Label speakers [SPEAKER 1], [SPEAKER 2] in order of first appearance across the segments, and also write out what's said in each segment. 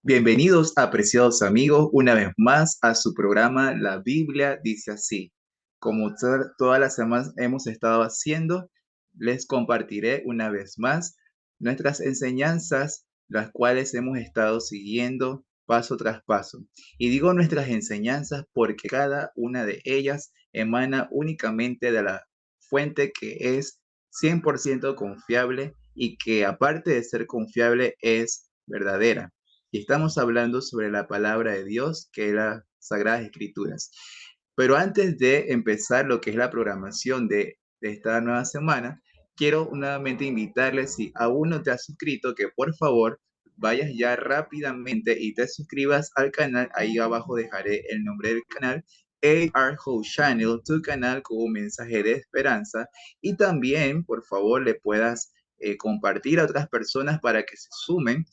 [SPEAKER 1] Bienvenidos, apreciados amigos, una vez más a su programa La Biblia dice así. Como todas las semanas hemos estado haciendo, les compartiré una vez más nuestras enseñanzas, las cuales hemos estado siguiendo paso tras paso. Y digo nuestras enseñanzas porque cada una de ellas emana únicamente de la fuente que es 100% confiable y que aparte de ser confiable es verdadera. Y estamos hablando sobre la palabra de Dios, que es las Sagradas Escrituras. Pero antes de empezar lo que es la programación de esta nueva semana, quiero nuevamente invitarles, si aún no te has suscrito, que por favor vayas ya rápidamente y te suscribas al canal. Ahí abajo dejaré el nombre del canal, AR Hope Channel, tu canal con un mensaje de esperanza. Y también, por favor, le puedas compartir a otras personas para que se sumen.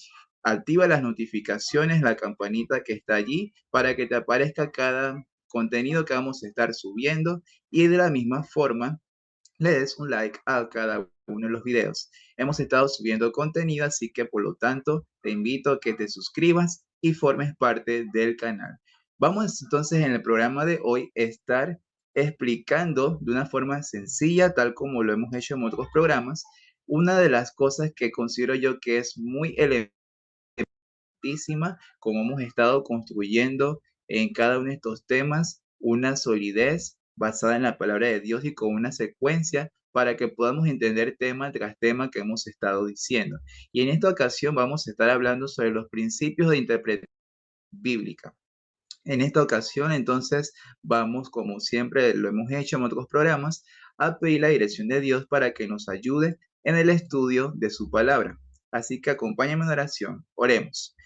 [SPEAKER 1] Activa las notificaciones, la campanita que está allí para que te aparezca cada contenido que vamos a estar subiendo, y de la misma forma le des un like a cada uno de los videos. Hemos estado subiendo contenido, así que por lo tanto te invito a que te suscribas y formes parte del canal. Vamos entonces en el programa de hoy a estar explicando de una forma sencilla, tal como lo hemos hecho en otros programas, una de las cosas que considero yo que es muy como hemos estado construyendo en cada uno de estos temas una solidez basada en la palabra de Dios y con una secuencia para que podamos entender tema tras tema que hemos estado diciendo. Y en esta ocasión vamos a estar hablando sobre los principios de interpretación bíblica. En esta ocasión, entonces, vamos, como siempre lo hemos hecho en otros programas, a pedir la dirección de Dios para que nos ayude en el estudio de su palabra. Así que acompáñame en oración. Oremos.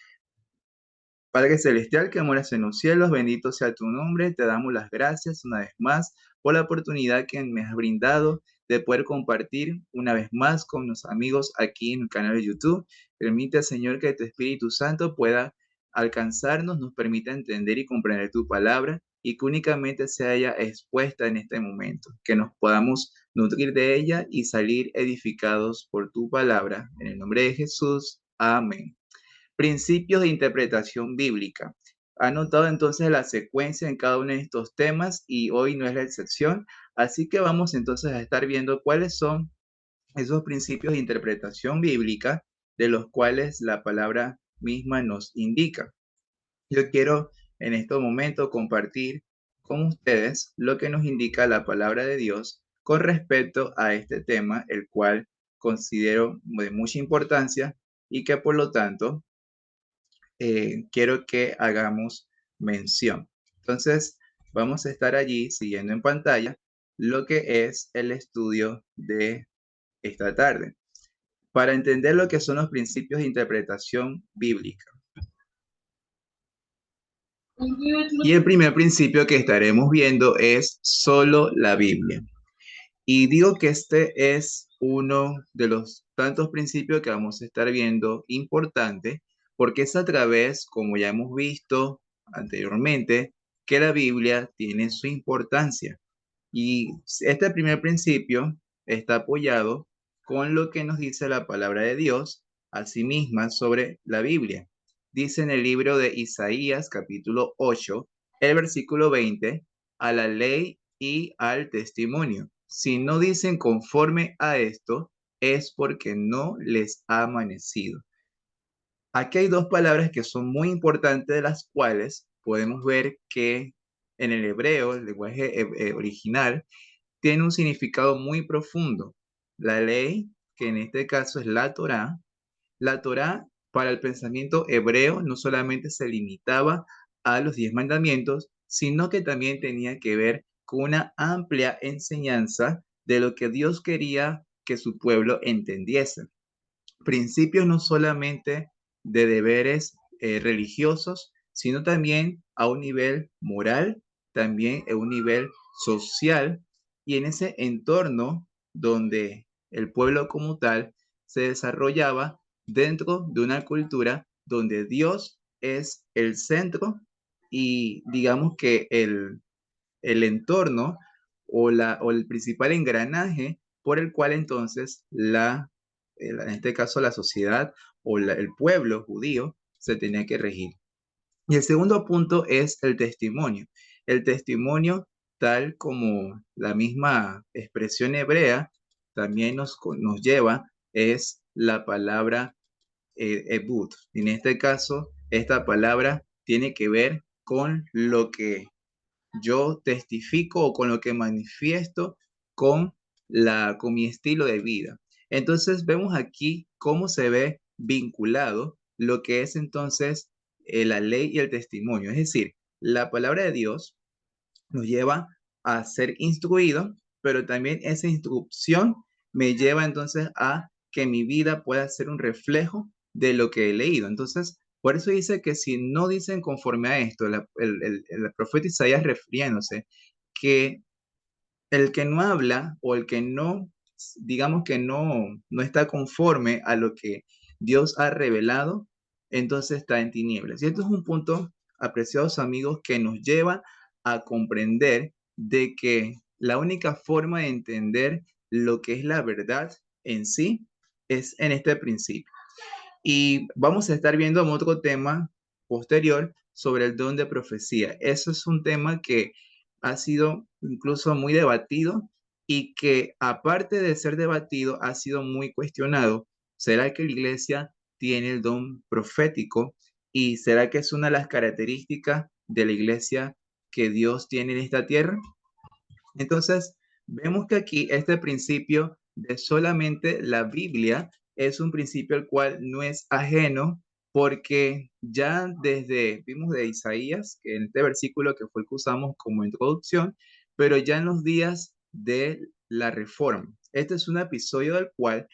[SPEAKER 1] Padre celestial que moras en los cielos, bendito sea tu nombre. Te damos las gracias una vez más por la oportunidad que me has brindado de poder compartir una vez más con los amigos aquí en el canal de YouTube. Permite, Señor, que tu Espíritu Santo pueda alcanzarnos, nos permita entender y comprender tu palabra y que únicamente se haya expuesta en este momento, que nos podamos nutrir de ella y salir edificados por tu palabra. En el nombre de Jesús. Amén. Principios de interpretación bíblica. Ha notado entonces la secuencia en cada uno de estos temas y hoy no es la excepción, así que vamos entonces a estar viendo cuáles son esos principios de interpretación bíblica de los cuales la palabra misma nos indica. Yo quiero en este momento compartir con ustedes lo que nos indica la palabra de Dios con respecto a este tema, el cual considero de mucha importancia y que por lo tanto quiero que hagamos mención. Entonces, vamos a estar allí siguiendo en pantalla lo que es el estudio de esta tarde, para entender lo que son los principios de interpretación bíblica. Y el primer principio que estaremos viendo es solo la Biblia. Y digo que este es uno de los tantos principios que vamos a estar viendo importante, porque es a través, como ya hemos visto anteriormente, que la Biblia tiene su importancia. Y este primer principio está apoyado con lo que nos dice la palabra de Dios a sí misma sobre la Biblia. Dice en el libro de Isaías, capítulo 8, el versículo 20, a la ley y al testimonio. Si no dicen conforme a esto, es porque no les ha amanecido. Aquí hay dos palabras que son muy importantes, de las cuales podemos ver que en el hebreo, el lenguaje original, tiene un significado muy profundo. La ley, que en este caso es la Torá para el pensamiento hebreo no solamente se limitaba a los 10 mandamientos, sino que también tenía que ver con una amplia enseñanza de lo que Dios quería que su pueblo entendiese. Principios no solamente de deberes religiosos, sino también a un nivel moral, también a un nivel social, y en ese entorno donde el pueblo como tal se desarrollaba dentro de una cultura donde Dios es el centro y digamos que el entorno o el principal engranaje por el cual entonces en este caso la sociedad o el pueblo judío se tenía que regir. Y el segundo punto es el testimonio. El testimonio, tal como la misma expresión hebrea también nos lleva, es la palabra ebut. En este caso, esta palabra tiene que ver con lo que yo testifico o con lo que manifiesto con con mi estilo de vida. Entonces vemos aquí cómo se ve vinculado lo que es entonces la ley y el testimonio. Es decir, la palabra de Dios nos lleva a ser instruido, pero también esa instrucción me lleva entonces a que mi vida pueda ser un reflejo de lo que he leído. Entonces, por eso dice que si no dicen conforme a esto, el profeta Isaías refiriéndose, que el que no habla o el que no, digamos que no está conforme a lo que Dios ha revelado, entonces está en tinieblas. Y esto es un punto, apreciados amigos, que nos lleva a comprender de que la única forma de entender lo que es la verdad en sí es en este principio. Y vamos a estar viendo otro tema posterior sobre el don de profecía. Eso es un tema que ha sido incluso muy debatido y que aparte de ser debatido, ha sido muy cuestionado. ¿Será que la iglesia tiene el don profético? ¿Y será que es una de las características de la iglesia que Dios tiene en esta tierra? Entonces, vemos que aquí este principio de solamente la Biblia es un principio al cual no es ajeno porque ya vimos de Isaías, que en este versículo que fue el que usamos como introducción, pero ya en los días de la Reforma. Este es un episodio del cual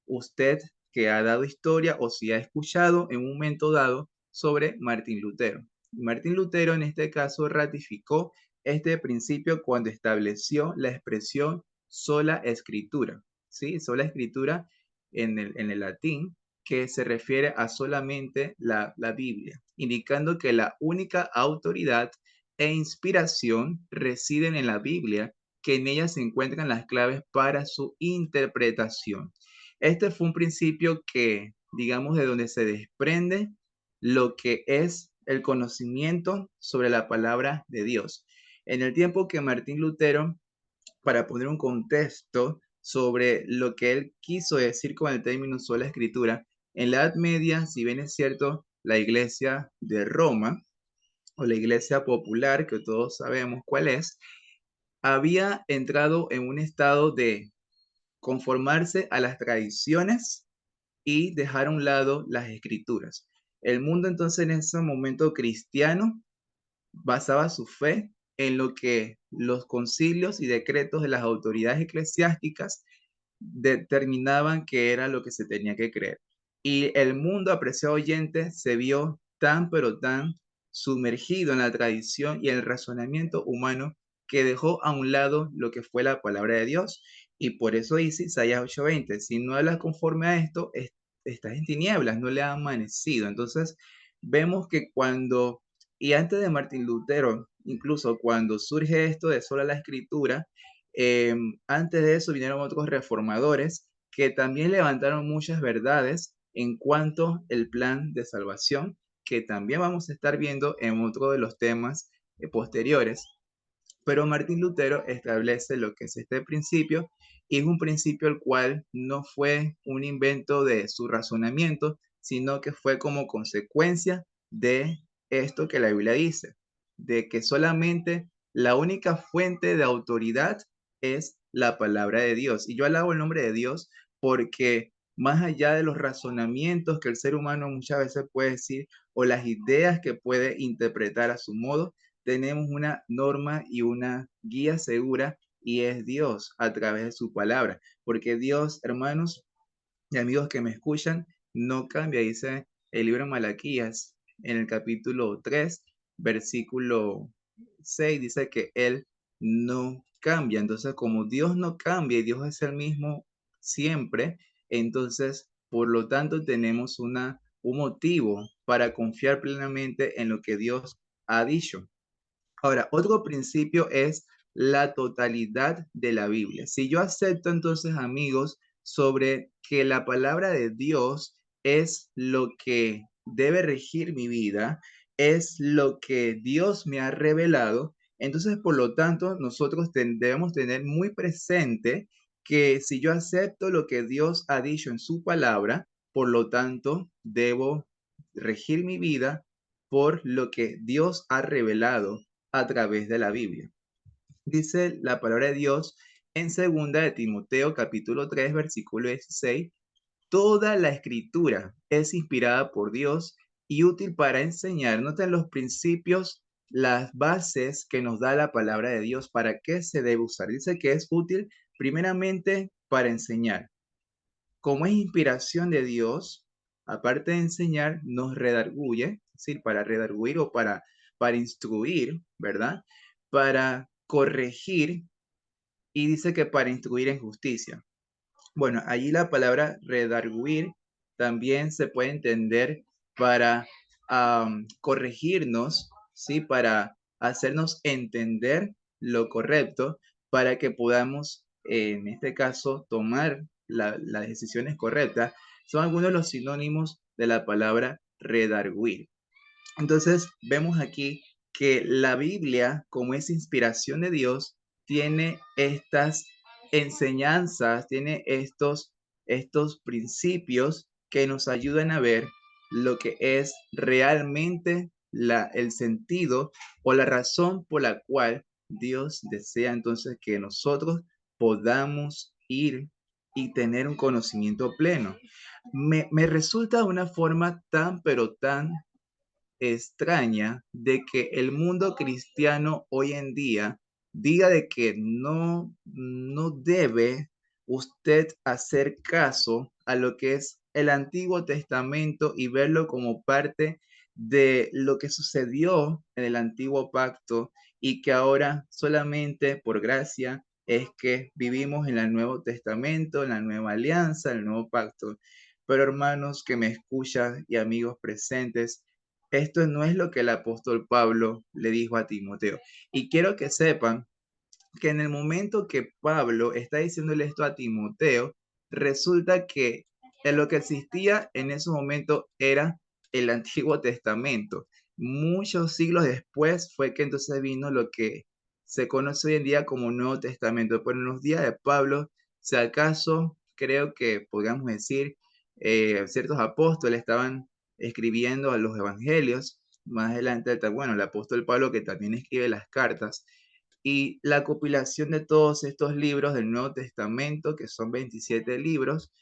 [SPEAKER 1] usted que ha dado historia o si ha escuchado en un momento dado sobre Martín Lutero. Martín Lutero en este caso ratificó este principio cuando estableció la expresión sola escritura, ¿sí? Sola escritura en el latín, que se refiere a solamente la Biblia, indicando que la única autoridad e inspiración residen en la Biblia, que en ella se encuentran las claves para su interpretación. Este fue un principio que, digamos, de donde se desprende lo que es el conocimiento sobre la palabra de Dios. En el tiempo que Martín Lutero, para poner un contexto sobre lo que él quiso decir con el término sola escritura, en la Edad Media, si bien es cierto, la iglesia de Roma o la iglesia popular, que todos sabemos cuál es, había entrado en un estado de conformarse a las tradiciones y dejar a un lado las escrituras. El mundo entonces en ese momento cristiano basaba su fe en lo que los concilios y decretos de las autoridades eclesiásticas determinaban que era lo que se tenía que creer. Y el mundo, apreciado oyente, se vio tan pero tan sumergido en la tradición y el razonamiento humano que dejó a un lado lo que fue la palabra de Dios. Y por eso dice Isaías 8:20, si no hablas conforme a esto, estás en tinieblas, no le ha amanecido. Entonces, vemos que y antes de Martín Lutero, incluso cuando surge esto de sola la escritura, antes de eso vinieron otros reformadores que también levantaron muchas verdades en cuanto al plan de salvación, que también vamos a estar viendo en otro de los temas posteriores. Pero Martín Lutero establece lo que es este principio y es un principio el cual no fue un invento de su razonamiento, sino que fue como consecuencia de esto que la Biblia dice, de que solamente la única fuente de autoridad es la palabra de Dios. Y yo alabo el nombre de Dios porque más allá de los razonamientos que el ser humano muchas veces puede decir o las ideas que puede interpretar a su modo, tenemos una norma y una guía segura y es Dios a través de su palabra, porque Dios, hermanos y amigos que me escuchan, no cambia, dice el libro de Malaquías en el capítulo 3 versículo 6 dice que Él no cambia. Entonces, como Dios no cambia y Dios es el mismo siempre, entonces, por lo tanto, tenemos un motivo para confiar plenamente en lo que Dios ha dicho. Ahora, otro principio es la totalidad de la Biblia. Si yo acepto entonces, amigos, sobre que la palabra de Dios es lo que debe regir mi vida, es lo que Dios me ha revelado. Entonces, por lo tanto, nosotros debemos tener muy presente que si yo acepto lo que Dios ha dicho en su palabra, por lo tanto, debo regir mi vida por lo que Dios ha revelado a través de la Biblia. Dice la palabra de Dios en segunda de Timoteo capítulo 3 versículo 16: toda la escritura es inspirada por Dios y útil para enseñar. Noten los principios, las bases que nos da la palabra de Dios, para qué se debe usar. Dice que es útil primeramente para enseñar. Como es inspiración de Dios, aparte de enseñar, nos redarguye, es decir, para redarguir o para instruir, ¿verdad? Para corregir, y dice que para instruir en justicia. Bueno, allí la palabra redarguir también se puede entender para corregirnos, ¿sí? Para hacernos entender lo correcto, para que podamos, en este caso, tomar las decisiones correctas. Son algunos de los sinónimos de la palabra redarguir. Entonces, vemos aquí que la Biblia, como es inspiración de Dios, tiene estas enseñanzas, tiene estos principios que nos ayudan a ver lo que es realmente el sentido o la razón por la cual Dios desea entonces que nosotros podamos ir y tener un conocimiento pleno. Me resulta de una forma tan, pero tan extraña de que el mundo cristiano hoy en día diga de que no debe usted hacer caso a lo que es el Antiguo Testamento y verlo como parte de lo que sucedió en el Antiguo Pacto, y que ahora solamente por gracia es que vivimos en el Nuevo Testamento, en la Nueva Alianza, en el Nuevo Pacto. Pero hermanos que me escuchan y amigos presentes, esto no es lo que el apóstol Pablo le dijo a Timoteo. Y quiero que sepan que en el momento que Pablo está diciéndole esto a Timoteo, resulta que en lo que existía en ese momento era el Antiguo Testamento. Muchos siglos después fue que entonces vino lo que se conoce hoy en día como Nuevo Testamento. Pero en los días de Pablo, si acaso creo que podríamos decir, ciertos apóstoles estaban escribiendo a los evangelios. Más adelante, bueno, el apóstol Pablo, que también escribe las cartas, y la compilación de todos estos libros del Nuevo Testamento, que son 27 libros,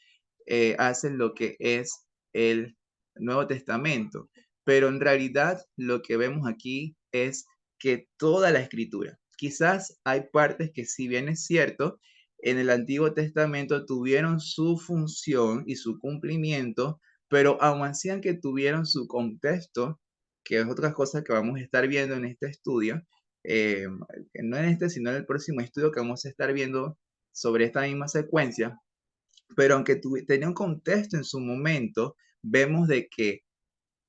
[SPEAKER 1] hacen lo que es el Nuevo Testamento. Pero en realidad lo que vemos aquí es que toda la escritura, quizás hay partes que, si bien es cierto, en el Antiguo Testamento tuvieron su función y su cumplimiento, pero aun así, que tuvieron su contexto, que es otra cosa que vamos a estar viendo en este estudio, eh, no en este, sino en el próximo estudio que vamos a estar viendo sobre esta misma secuencia. Pero aunque tenía un contexto en su momento, vemos de que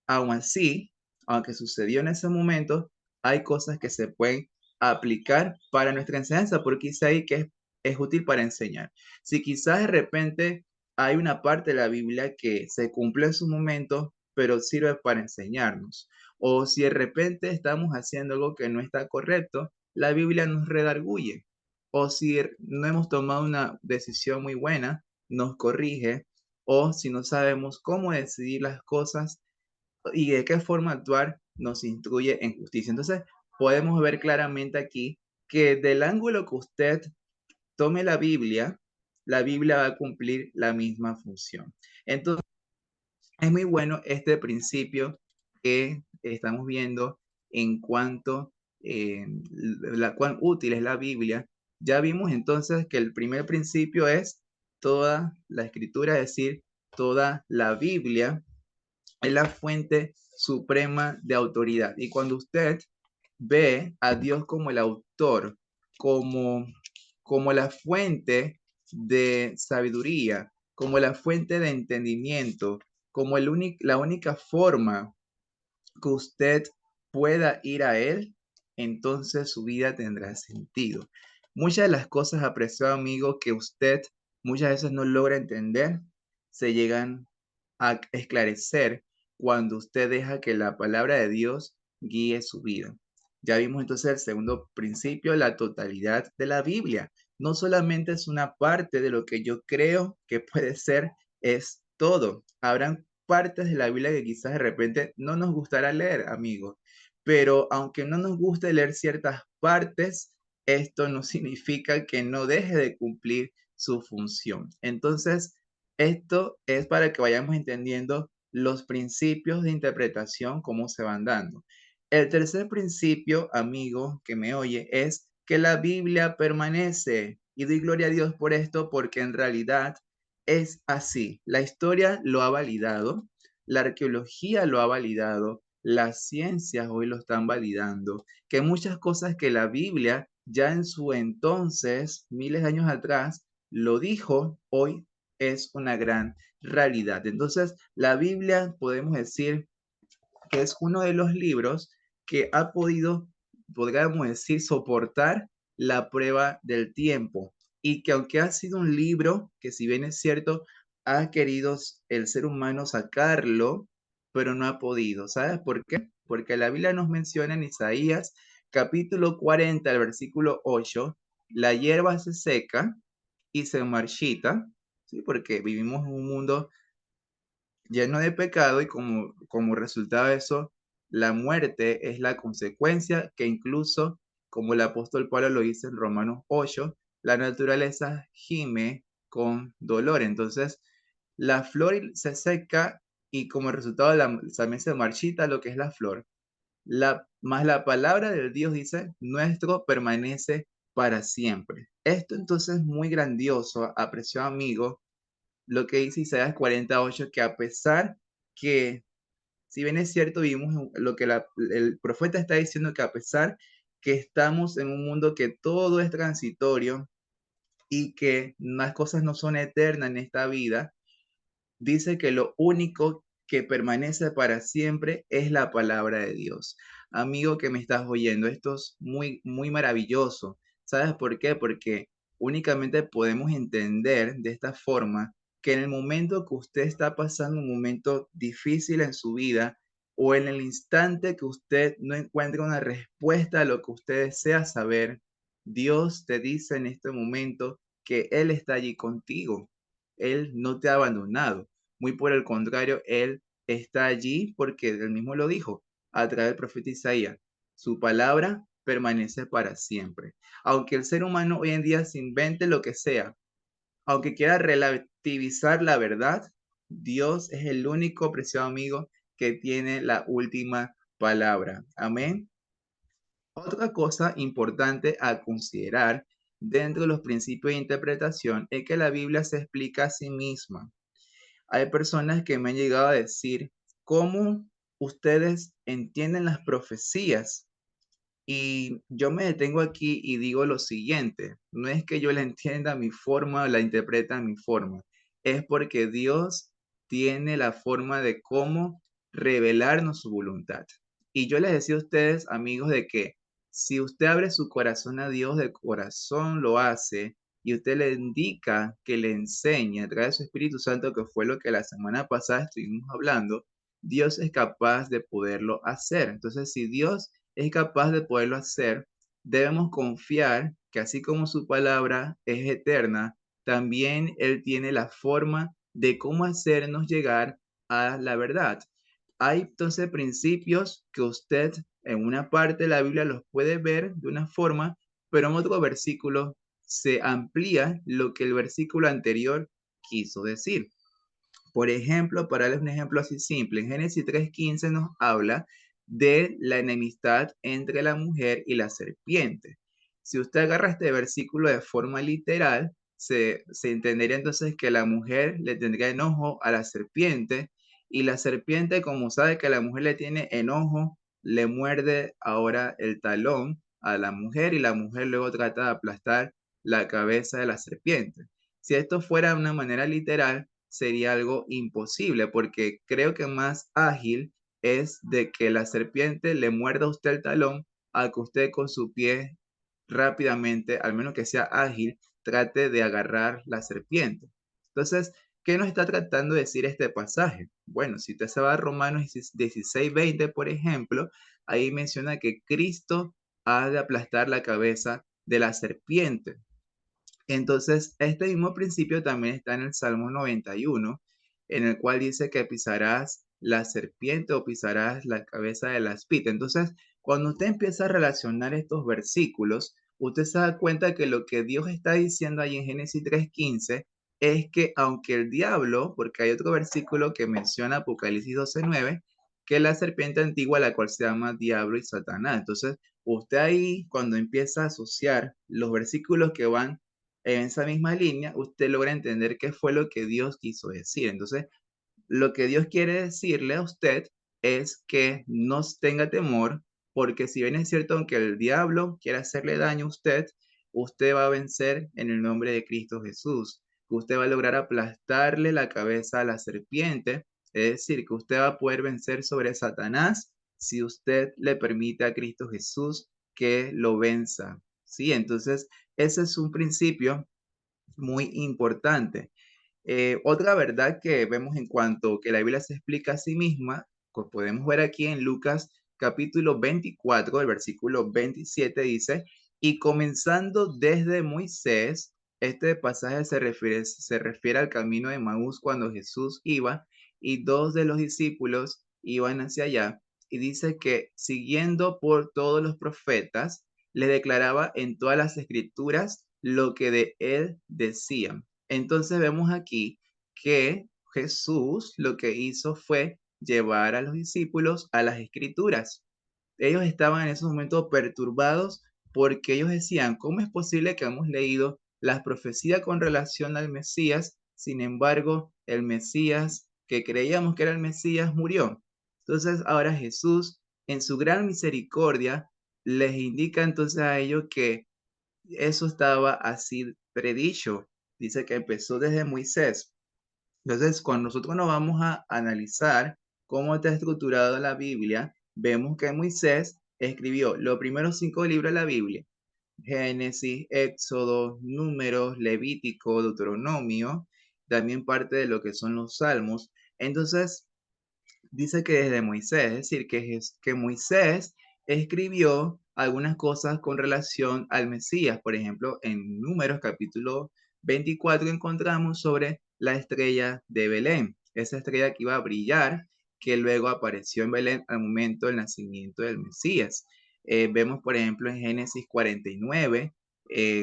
[SPEAKER 1] aún así, aunque sucedió en ese momento, hay cosas que se pueden aplicar para nuestra enseñanza, porque dice ahí que es útil para enseñar. Si quizás de repente hay una parte de la Biblia que se cumple en su momento, pero sirve para enseñarnos, o si de repente estamos haciendo algo que no está correcto, la Biblia nos redarguye, o si no hemos tomado una decisión muy buena, nos corrige, o si no sabemos cómo decidir las cosas y de qué forma actuar, nos instruye en justicia. Entonces, podemos ver claramente aquí que del ángulo que usted tome la Biblia va a cumplir la misma función. Entonces, es muy bueno este principio que estamos viendo en cuanto cuán útil es la Biblia. Ya vimos entonces que el primer principio es toda la escritura, es decir, toda la Biblia es la fuente suprema de autoridad. Y cuando usted ve a Dios como el autor, como, como la fuente de sabiduría, como la fuente de entendimiento, como la única forma que usted pueda ir a Él, entonces su vida tendrá sentido. Muchas de las cosas, apreciado amigo, que usted muchas veces no logra entender, se llegan a esclarecer cuando usted deja que la palabra de Dios guíe su vida. Ya vimos entonces el segundo principio, la totalidad de la Biblia. No solamente es una parte de lo que yo creo que puede ser, es todo. Habrán partes de la Biblia que quizás de repente no nos gustará leer, amigos, pero aunque no nos guste leer ciertas partes, esto no significa que no deje de cumplir su función. Entonces, esto es para que vayamos entendiendo los principios de interpretación, cómo se van dando. El tercer principio, amigo que me oye, es que la Biblia permanece. Y doy gloria a Dios por esto, porque en realidad es así. La historia lo ha validado, la arqueología lo ha validado, las ciencias hoy lo están validando, que muchas cosas que la Biblia ya en su entonces, miles de años atrás, lo dijo, hoy es una gran realidad. Entonces, la Biblia podemos decir que es uno de los libros que ha podido, podríamos decir, soportar la prueba del tiempo. Y que aunque ha sido un libro que, si bien es cierto, ha querido el ser humano sacarlo, pero no ha podido. ¿Sabes por qué? Porque la Biblia nos menciona en Isaías capítulo 40, el versículo 8, la hierba se seca y se marchita, ¿sí? Porque vivimos en un mundo lleno de pecado y como resultado de eso, la muerte es la consecuencia que incluso, como el apóstol Pablo lo dice en Romanos 8, la naturaleza gime con dolor. Entonces, la flor se seca y como resultado también se marchita lo que es la flor. Más la palabra del Dios dice, nuestro permanece para siempre. Esto entonces es muy grandioso, apreciado amigo, lo que dice Isaías 48, que a pesar que, si bien es cierto, vivimos lo que el profeta está diciendo, que a pesar que estamos en un mundo que todo es transitorio y que las cosas no son eternas en esta vida, dice que lo único que permanece para siempre es la palabra de Dios. Amigo que me estás oyendo, esto es muy, muy maravilloso. ¿Sabes por qué? Porque únicamente podemos entender de esta forma que en el momento que usted está pasando un momento difícil en su vida o en el instante que usted no encuentra una respuesta a lo que usted desea saber, Dios te dice en este momento que Él está allí contigo. Él no te ha abandonado. Muy por el contrario, Él está allí porque Él mismo lo dijo a través del profeta Isaías. Su palabra permanece para siempre. Aunque el ser humano hoy en día se invente lo que sea, aunque quiera relativizar la verdad, Dios es el único preciado amigo que tiene la última palabra. Amén. Otra cosa importante a considerar dentro de los principios de interpretación es que la Biblia se explica a sí misma. Hay personas que me han llegado a decir, ¿cómo ustedes entienden las profecías? Y yo me detengo aquí y digo lo siguiente, no es que yo la entienda a mi forma o la interprete a mi forma, es porque Dios tiene la forma de cómo revelarnos su voluntad. Y yo les decía a ustedes, amigos, de que si usted abre su corazón a Dios, de corazón lo hace, y usted le indica que le enseñe a través de su Espíritu Santo, que fue lo que la semana pasada estuvimos hablando, Dios es capaz de poderlo hacer. Entonces, si Dios es capaz de poderlo hacer, debemos confiar que así como su palabra es eterna, también Él tiene la forma de cómo hacernos llegar a la verdad. Hay entonces principios que usted en una parte de la Biblia los puede ver de una forma, pero en otro versículo se amplía lo que el versículo anterior quiso decir. Por ejemplo, para darles un ejemplo así simple, en Génesis 3:15 nos habla de la enemistad entre la mujer y la serpiente. Si usted agarra este versículo de forma literal, se entendería entonces que la mujer le tendría enojo a la serpiente y la serpiente, como sabe que la mujer le tiene enojo, le muerde ahora el talón a la mujer y la mujer luego trata de aplastar la cabeza de la serpiente. Si esto fuera de una manera literal, sería algo imposible, porque creo que más ágil es de que la serpiente le muerda a usted el talón a que usted con su pie rápidamente, al menos que sea ágil, trate de agarrar la serpiente. Entonces, ¿Qué nos está tratando de decir este pasaje? Bueno, si usted se va a Romanos 16:20, por ejemplo, ahí menciona que Cristo ha de aplastar la cabeza de la serpiente. Entonces, este mismo principio también está en el Salmo 91, en el cual dice que pisarás la serpiente o pisarás la cabeza de la aspita. Entonces, cuando usted empieza a relacionar estos versículos, usted se da cuenta que lo que Dios está diciendo ahí en Génesis 3:15 es que aunque el diablo, porque hay otro versículo que menciona Apocalipsis 12:9, que la serpiente antigua, la cual se llama diablo y Satanás. Entonces, usted ahí, cuando empieza a asociar los versículos que van en esa misma línea, usted logra entender qué fue lo que Dios quiso decir. Entonces, lo que Dios quiere decirle a usted es que no tenga temor, porque si bien es cierto, aunque el diablo quiera hacerle daño a usted, usted va a vencer en el nombre de Cristo Jesús. Que usted va a lograr aplastarle la cabeza a la serpiente, es decir, que usted va a poder vencer sobre Satanás si usted le permite a Cristo Jesús que lo venza. Sí, entonces ese es un principio muy importante. Otra verdad que vemos en cuanto que la Biblia se explica a sí misma, pues podemos ver aquí en Lucas capítulo 24, el versículo 27 dice, y comenzando desde Moisés, este pasaje se refiere al camino de Maús cuando Jesús iba y dos de los discípulos iban hacia allá, y dice que siguiendo por todos los profetas, le declaraba en todas las escrituras lo que de él decían. Entonces vemos aquí que Jesús lo que hizo fue llevar a los discípulos a las escrituras. Ellos estaban en ese momento perturbados porque ellos decían, ¿cómo es posible que hemos leído las profecías con relación al Mesías? Sin embargo, el Mesías que creíamos que era el Mesías murió. Entonces ahora Jesús, en su gran misericordia, les indica entonces a ellos que eso estaba así predicho. Dice que empezó desde Moisés. Entonces, cuando nosotros nos vamos a analizar cómo está estructurada la Biblia, vemos que Moisés escribió los primeros 5 libros de la Biblia: Génesis, Éxodo, Números, Levítico, Deuteronomio, también parte de lo que son los Salmos. Entonces, dice que desde Moisés, es decir, que Moisés escribió algunas cosas con relación al Mesías. Por ejemplo, en Números capítulo 24 encontramos sobre la estrella de Belén, esa estrella que iba a brillar, que luego apareció en Belén al momento del nacimiento del Mesías. Vemos, por ejemplo, en Génesis 49,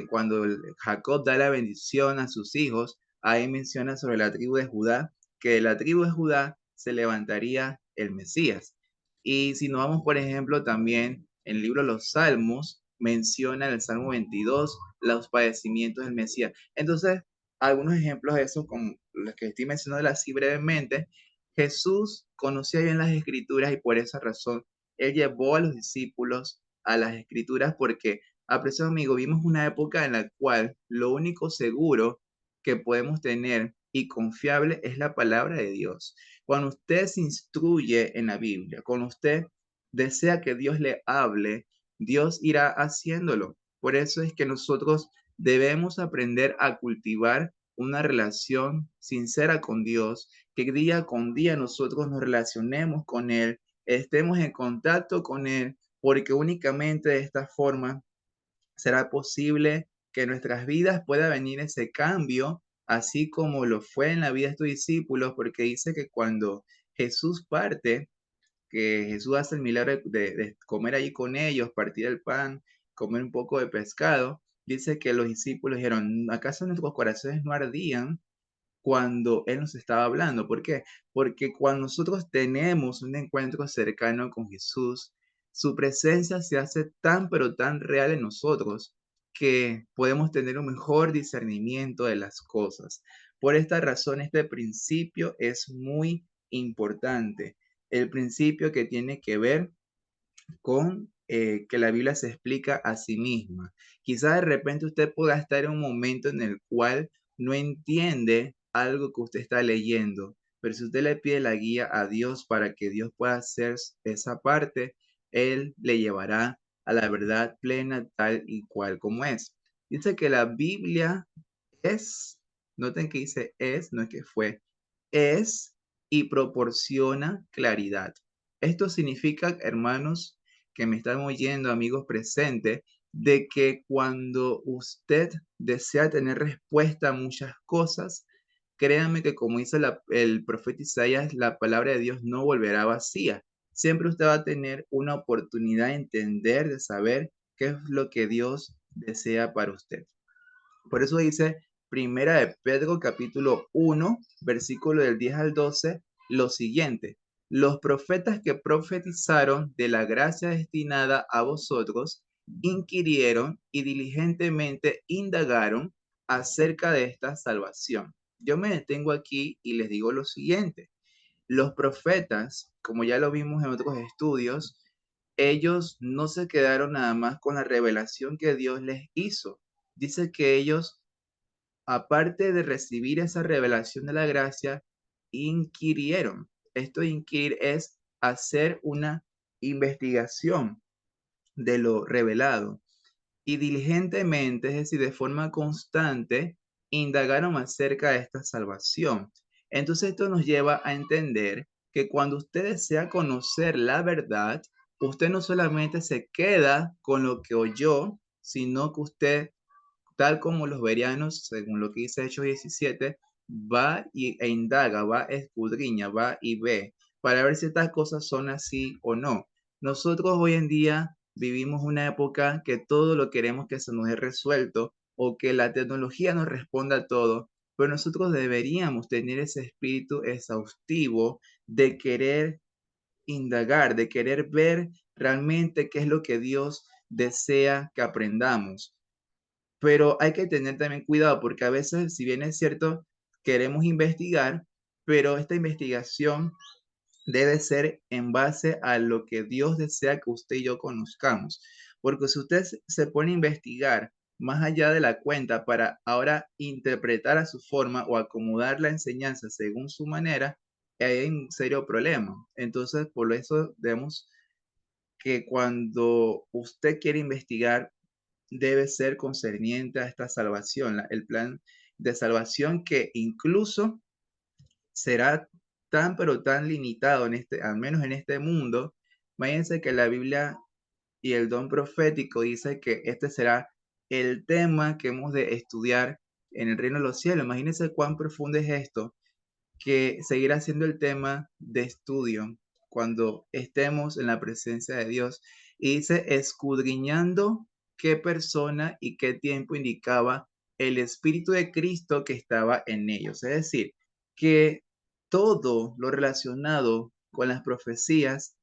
[SPEAKER 1] cuando Jacob da la bendición a sus hijos, ahí menciona sobre la tribu de Judá, que de la tribu de Judá se levantaría el Mesías. Y si nos vamos, por ejemplo, también en el libro de los Salmos, menciona en el Salmo 22 los padecimientos del Mesías. Entonces, algunos ejemplos de eso, como los que estoy mencionando así brevemente, Jesús conocía bien las escrituras y por esa razón él llevó a los discípulos a las escrituras porque, apreciado amigo, vimos una época en la cual lo único seguro que podemos tener y confiable es la palabra de Dios. Cuando usted se instruye en la Biblia, cuando usted desea que Dios le hable, Dios irá haciéndolo. Por eso es que nosotros debemos aprender a cultivar una relación sincera con Dios, que día con día nosotros nos relacionemos con Él, estemos en contacto con Él, porque únicamente de esta forma será posible que en nuestras vidas pueda venir ese cambio, así como lo fue en la vida de estos discípulos, porque dice que cuando Jesús parte, que Jesús hace el milagro de comer allí con ellos, partir el pan, comer un poco de pescado, dice que los discípulos dijeron, ¿acaso nuestros corazones no ardían cuando Él nos estaba hablando? ¿Por qué? Porque cuando nosotros tenemos un encuentro cercano con Jesús, su presencia se hace tan pero tan real en nosotros que podemos tener un mejor discernimiento de las cosas. Por esta razón, este principio es muy importante. El principio que tiene que ver con que la Biblia se explica a sí misma. Quizás de repente usted pueda estar en un momento en el cual no entiende algo que usted está leyendo, pero si usted le pide la guía a Dios para que Dios pueda hacer esa parte, Él le llevará a la verdad plena tal y cual como es. Dice que la Biblia es Noten que dice es, no es que fue, es y proporciona claridad. Esto significa, hermanos, que me están oyendo, amigos presentes, de que cuando usted desea tener respuesta a muchas cosas, créanme que como dice el profeta Isaías, la palabra de Dios no volverá vacía. Siempre usted va a tener una oportunidad de entender, de saber qué es lo que Dios desea para usted. Por eso dice Primera de Pedro capítulo 1, versículo del 10 al 12, lo siguiente: los profetas que profetizaron de la gracia destinada a vosotros inquirieron y diligentemente indagaron acerca de esta salvación. Yo me detengo aquí y les digo lo siguiente: los profetas, como ya lo vimos en otros estudios, ellos no se quedaron nada más con la revelación que Dios les hizo. Dice que ellos, aparte de recibir esa revelación de la gracia, inquirieron. Esto de inquirir es hacer una investigación de lo revelado y diligentemente, es decir, de forma constante, indagaron acerca de esta salvación. Entonces esto nos lleva a entender que cuando usted desea conocer la verdad, usted no solamente se queda con lo que oyó, sino que usted, tal como los bereanos, según lo que dice Hechos 17, e indaga, va, escudriña, va y ve, para ver si estas cosas son así o no. Nosotros hoy en día vivimos una época que todo lo queremos que se nos dé resuelto o que la tecnología nos responda a todo, pero nosotros deberíamos tener ese espíritu exhaustivo de querer indagar, de querer ver realmente qué es lo que Dios desea que aprendamos. Pero hay que tener también cuidado porque a veces, si bien es cierto, queremos investigar, pero esta investigación debe ser en base a lo que Dios desea que usted y yo conozcamos. Porque si usted se pone a investigar más allá de la cuenta para ahora interpretar a su forma o acomodar la enseñanza según su manera, hay un serio problema. Entonces, por eso debemos que cuando usted quiere investigar, debe ser concerniente a esta salvación, el plan de salvación que incluso será tan pero tan limitado en este, al menos en este mundo. Imagínense que la Biblia y el don profético dice que este será el tema que hemos de estudiar en el reino de los cielos. Imagínense cuán profundo es esto, que seguirá siendo el tema de estudio cuando estemos en la presencia de Dios. Y dice, escudriñando qué persona y qué tiempo indicaba el Espíritu de Cristo que estaba en ellos. Es decir, que todo lo relacionado con las profecías,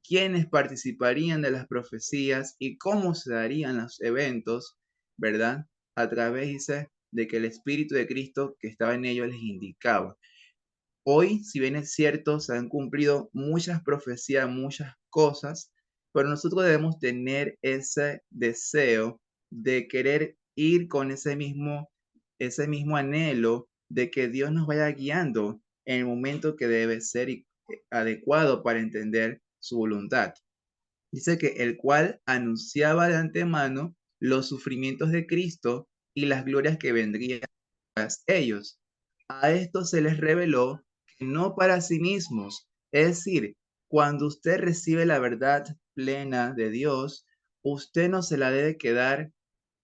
[SPEAKER 1] quiénes participarían de las profecías y cómo se darían los eventos, ¿verdad? A través, dice, de que el Espíritu de Cristo que estaba en ellos les indicaba. Hoy, si bien es cierto, se han cumplido muchas profecías, muchas cosas, pero nosotros debemos tener ese deseo de querer ir con ese mismo anhelo de que Dios nos vaya guiando en el momento que debe ser adecuado para entender su voluntad. Dice que el cual anunciaba de antemano los sufrimientos de Cristo y las glorias que vendrían tras ellos. A esto se les reveló que no para sí mismos, es decir, cuando usted recibe la verdad plena de Dios, usted no se la debe quedar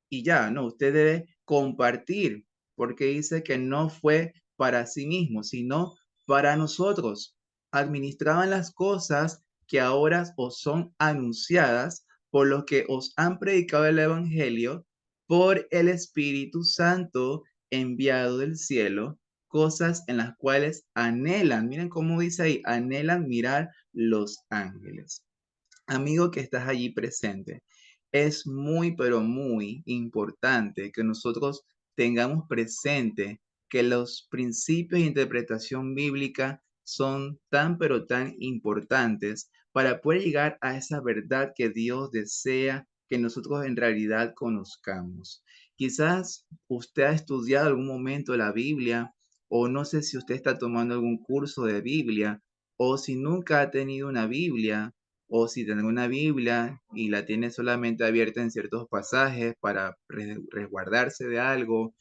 [SPEAKER 1] y ya, no, usted debe compartir, porque dice que no fue para sí mismo, sino para nosotros. Administraban las cosas que ahora os son anunciadas por los que os han predicado el Evangelio por el Espíritu Santo enviado del cielo, cosas en las cuales anhelan, miren cómo dice ahí, anhelan mirar los ángeles. Amigo que estás allí presente, es muy, pero muy importante que nosotros tengamos presente que los principios de interpretación bíblica son tan, pero tan importantes para poder llegar a esa verdad que Dios desea que nosotros en realidad conozcamos. Quizás usted ha estudiado algún momento la Biblia o no sé si usted está tomando algún curso de Biblia o si nunca ha tenido una Biblia o si tiene una Biblia y la tiene solamente abierta en ciertos pasajes para resguardarse de algo,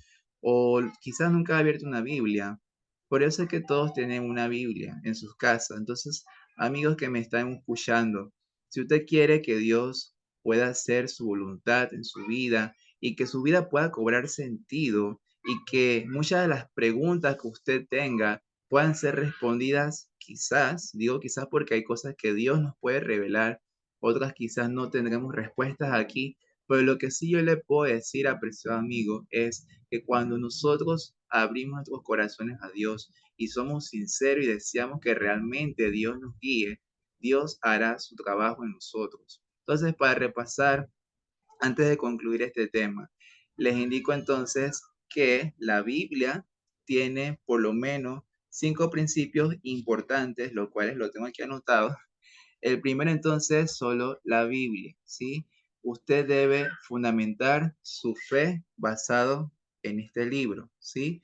[SPEAKER 1] o quizás nunca ha abierto una Biblia. Por eso es que todos tienen una Biblia en sus casas. Entonces, amigos que me están escuchando, si usted quiere que Dios pueda hacer su voluntad en su vida y que su vida pueda cobrar sentido y que muchas de las preguntas que usted tenga puedan ser respondidas quizás, digo quizás porque hay cosas que Dios nos puede revelar, otras quizás no tendremos respuestas aquí, pero lo que sí yo le puedo decir, apreciado amigo, es que cuando nosotros abrimos nuestros corazones a Dios y somos sinceros y deseamos que realmente Dios nos guíe, Dios hará su trabajo en nosotros. Entonces, para repasar, antes de concluir este tema, les indico entonces que la Biblia tiene por lo menos 5 principios importantes, los cuales lo tengo aquí anotado. El primero entonces, solo la Biblia, ¿sí? Usted debe fundamentar su fe basado en este libro, ¿sí?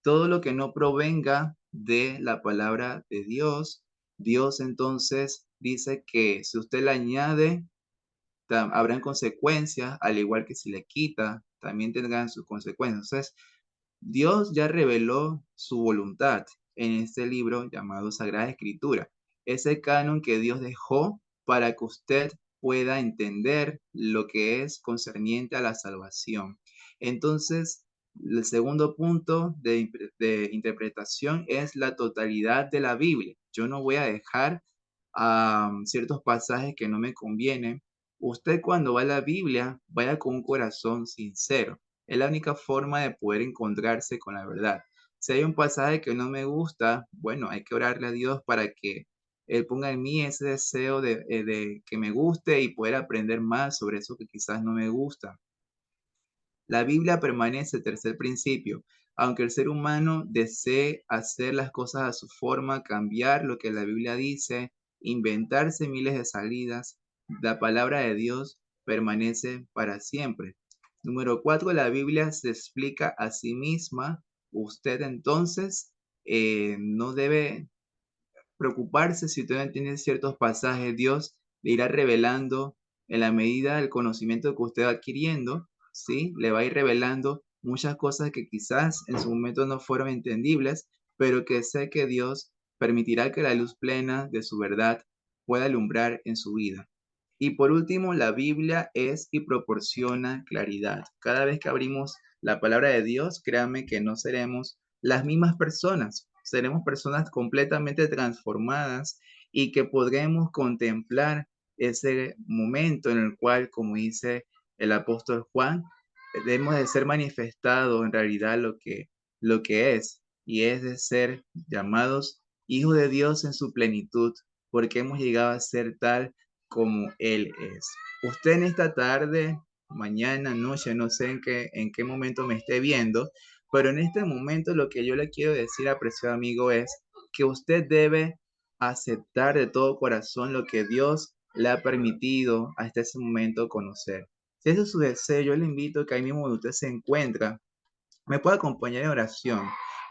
[SPEAKER 1] Todo lo que no provenga de la palabra de Dios, Dios entonces dice que si usted le añade, habrán consecuencias, al igual que si le quita, también tendrán sus consecuencias. Entonces, Dios ya reveló su voluntad en este libro llamado Sagrada Escritura. Ese canon que Dios dejó para que usted pueda entender lo que es concerniente a la salvación. Entonces, el segundo punto de interpretación es la totalidad de la Biblia. Yo no voy a dejar ciertos pasajes que no me convienen. Usted cuando va a la Biblia, vaya con un corazón sincero. Es la única forma de poder encontrarse con la verdad. Si hay un pasaje que no me gusta, bueno, hay que orarle a Dios para que Él ponga en mí ese deseo de que me guste y poder aprender más sobre eso que quizás no me gusta. La Biblia permanece, tercer principio. Aunque el ser humano desee hacer las cosas a su forma, cambiar lo que la Biblia dice, inventarse miles de salidas, la palabra de Dios permanece para siempre. Número 4, la Biblia se explica a sí misma. Usted entonces no debe preocuparse si usted no entiende ciertos pasajes. Dios le irá revelando en la medida del conocimiento que usted va adquiriendo, ¿sí? Le va a ir revelando muchas cosas que quizás en su momento no fueron entendibles, pero que sé que Dios permitirá que la luz plena de su verdad pueda alumbrar en su vida. Y por último, la Biblia es y proporciona claridad. Cada vez que abrimos la palabra de Dios, créanme que no seremos las mismas personas. Seremos personas completamente transformadas y que podremos contemplar ese momento en el cual, como dice el apóstol Juan, debemos de ser manifestado en realidad lo que es, y es de ser llamados hijos de Dios en su plenitud, porque hemos llegado a ser tal como Él es. Usted en esta tarde, mañana, noche, no sé en qué momento me esté viendo, pero en este momento lo que yo le quiero decir, apreciado amigo, es que usted debe aceptar de todo corazón lo que Dios le ha permitido hasta ese momento conocer. Si ese es su deseo, yo le invito a que ahí mismo donde usted se encuentra, me pueda acompañar en oración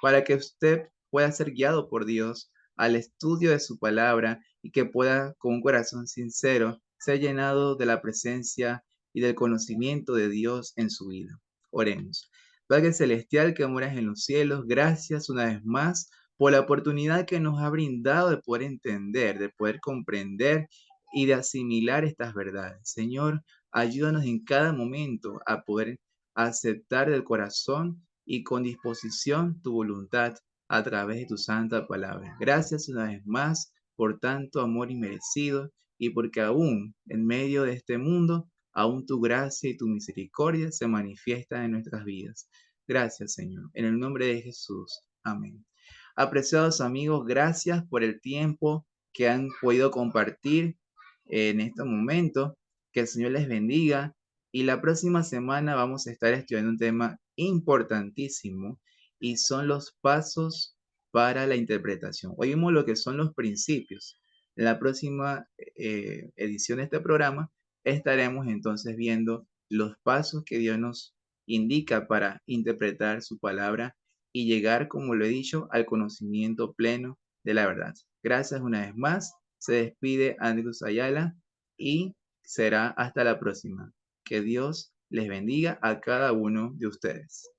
[SPEAKER 1] para que usted pueda ser guiado por Dios al estudio de su palabra y que pueda, con un corazón sincero, ser llenado de la presencia y del conocimiento de Dios en su vida. Oremos. Padre Celestial que moras en los cielos, gracias una vez más por la oportunidad que nos ha brindado de poder entender, de poder comprender y de asimilar estas verdades. Señor, ayúdanos en cada momento a poder aceptar del corazón y con disposición tu voluntad a través de tu santa palabra. Gracias una vez más por tanto amor inmerecido y porque aún en medio de este mundo, aún tu gracia y tu misericordia se manifiestan en nuestras vidas. Gracias, Señor. En el nombre de Jesús. Amén. Apreciados amigos, gracias por el tiempo que han podido compartir en este momento. Que el Señor les bendiga. Y la próxima semana vamos a estar estudiando un tema importantísimo y son los pasos para la interpretación. Hoy vimos lo que son los principios. En la próxima edición de este programa estaremos entonces viendo los pasos que Dios nos indica para interpretar su palabra y llegar, como lo he dicho, al conocimiento pleno de la verdad. Gracias una vez más. Se despide Andrés Ayala y será hasta la próxima. Que Dios les bendiga a cada uno de ustedes.